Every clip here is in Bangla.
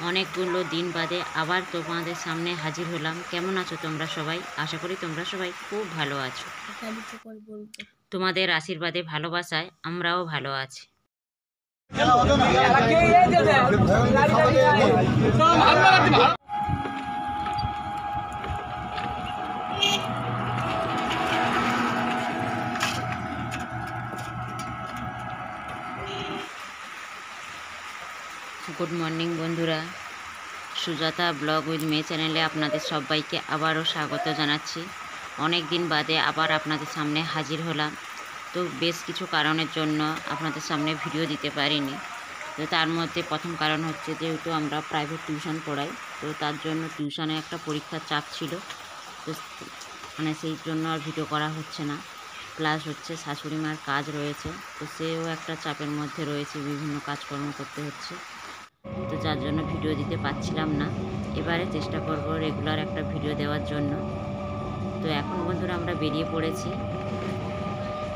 অনেকগুলো দিন বাদে আবার তোমাদের সামনে হাজির হলাম। কেমন আছো তোমরা সবাই? আশা করি তোমরা সবাই খুব ভালো আছো। তোমাদের আশীর্বাদে ভালোবাসায় আমরাও ভালো আছি। গুড মর্নিং বন্ধুরা, সুজাতা ব্লগ উইথ মে চ্যানেলে আপনাদের সবাইকে আবারও স্বাগত জানাচ্ছি। অনেক দিন বাদে আবার আপনাদের সামনে হাজির হলাম। তো বেশ কিছু কারণের জন্য আপনাদের সামনে ভিডিও দিতে পারিনি। তো তার মধ্যে প্রথম কারণ হচ্ছে, যেহেতু আমরা প্রাইভেট টিউশন পড়াই, তো তার জন্য টিউশনে একটা পরীক্ষার চাপ ছিল। তো সেই জন্য আর ভিডিও করা হচ্ছে না। প্লাস হচ্ছে শাশুড়ি মার কাজ রয়েছে, তো সেও একটা চাপের মধ্যে রয়েছে, বিভিন্ন কাজকর্ম করতে হচ্ছে। তো যার জন্য ভিডিও দিতে পারছিলাম না। এবারে চেষ্টা করব রেগুলার একটা ভিডিও দেওয়ার জন্য। তো এখন বন্ধুরা আমরা বেরিয়ে পড়েছি,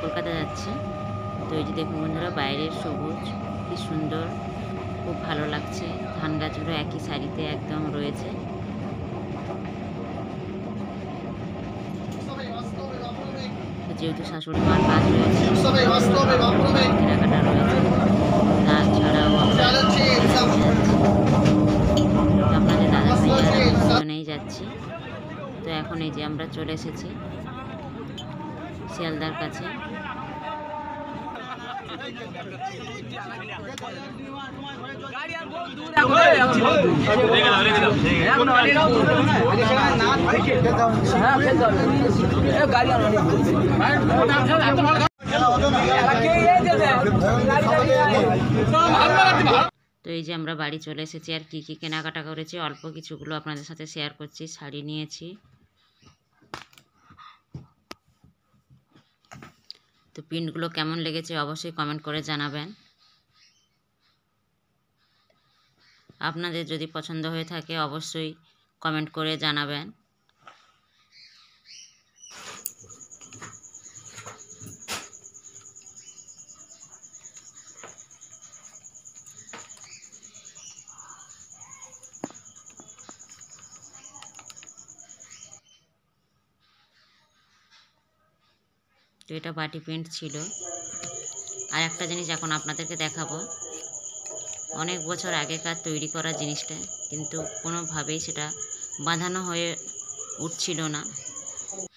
কলকাতা যাচ্ছি। তো এই যে দেখুন বন্ধুরা, বাইরের সবুজ কি সুন্দর, খুব ভালো লাগছে। ধান গাছগুলো একই সারিতে একদম রয়েছে। যেহেতু শাশুড়ি মার কাজ রয়েছে, কেনাকাটা রয়েছে, তাছাড়াও আপনাদের দাদা ভাইয়ারা দুজনেই যাচ্ছি। তো এখন এই যে আমরা চলে এসেছি শিয়ালদার কাছে। তো এই যে আমরা বাড়ি চলে এসেছি। আর কি কি কেনাকাটা করেছি অল্প কিছুগুলো আপনাদের সাথে শেয়ার করছি। শাড়ি নিয়েছি। তো প্রিন্টগুলো কেমন লেগেছে অবশ্যই কমেন্ট করে জানাবেন। আপনাদের যদি পছন্দ হয়ে থাকে অবশ্যই কমেন্ট করে জানাবেন। তো এটা বাটি প্রিন্ট ছিল। আর একটা জিনিস এখন আপনাদেরকে দেখাবো, অনেক বছর আগেকার তৈরি করা জিনিসটা, কিন্তু কোনোভাবেই সেটা বাঁধানো হয়ে উঠছিল না।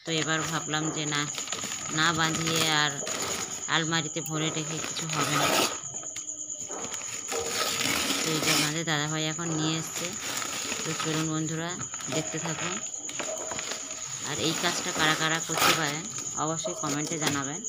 তো এবার ভাবলাম যে না বাঁধিয়ে আর আলমারিতে ভরে রেখে কিছু হবে না। তো এই যে আমাদের দাদাভাই এখন নিয়ে এসছে। তো চলুন বন্ধুরা দেখতে থাকুন। আর এই কাজটা কারা কারা করতে পারেন অবশ্যই কমেন্টে জানাবেন।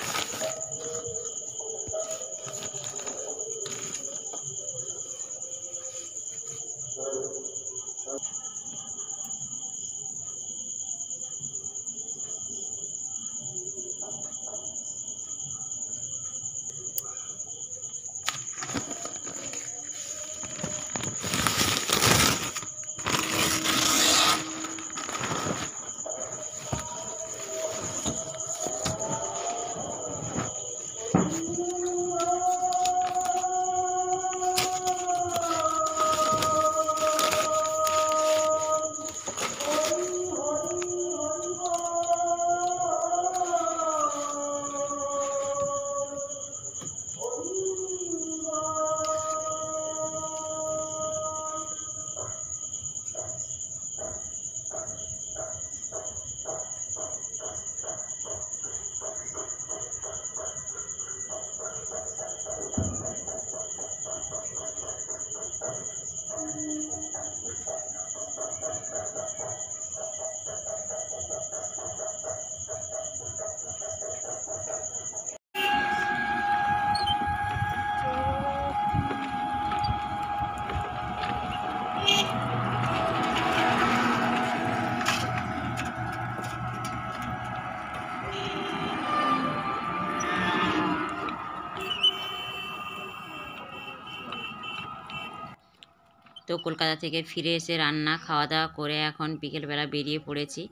তো কলকাতা থেকে ফিরে এসে রান্না খাওয়া দাওয়া করে এখন বিকেলবেলা বেরিয়ে পড়েছি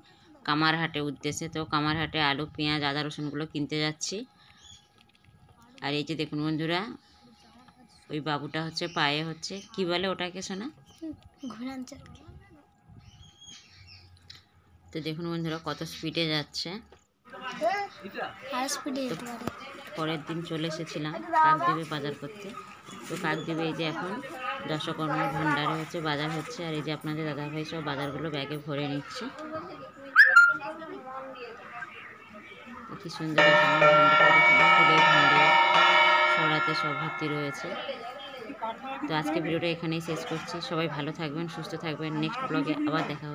কামারহাটের উদ্দেশ্যে। তো কামারহাটে আলু পেঁয়াজ আদা রসুনগুলো কিনতে যাচ্ছি। আর এই যে দেখুন বন্ধুরা, ওই বাবুটা হচ্ছে পায়ে হচ্ছে কি বলে ওটাকে শোনা, তো দেখুন বন্ধুরা কত স্পিডে যাচ্ছে। তো পরের দিন চলে এসেছিলাম কাকদ্বীপে বাজার করতে। তো কাকদ্বীপে এই যে এখন দশকর্মার ভাণ্ডারে হচ্ছে বাজার হচ্ছে, আর এই যে আপনাদের দাদাভাই সব বাজারগুলো ব্যাগে ভরে নিচ্ছে। কি সুন্দর ফুলের ভাণ্ডে সরাতে সব ভর্তি রয়েছে। তো আজকে ভিডিওটা এখানেই শেষ করছি। সবাই ভালো থাকবেন, সুস্থ থাকবেন। নেক্সট ব্লগে আবার দেখা হবে।